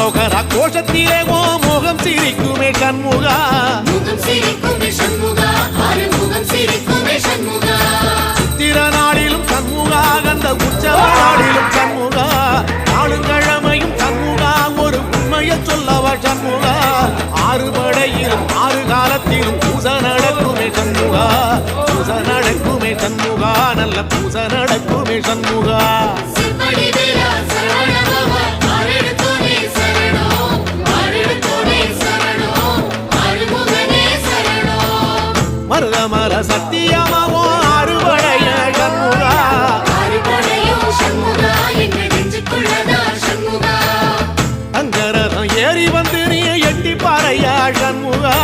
அரோகரா கோஷத்திலே ஓ முகம் சிரிக்குமே சண்முகா சித்திர நாளிலும் சண்முகா கந்த உற்சவ நாளிலும் சண்முகா நாளுங்கிழமையும் சண்முகா ஒரு உண்மையை சொல்லவா சண்முகா ஆறு படையிலும் ஆறு காலத்திலும் பூச நடக்குமே சண்முகா பூச நடக்குமே சண்முகா நல்ல பூச நடக்குமே சண்முகா மருதமர சத்தியமாவோ அறுபடைய சண்முகா அங்கரதம் ஏறி வந்து நீ எட்டி பாறையா சண்முகா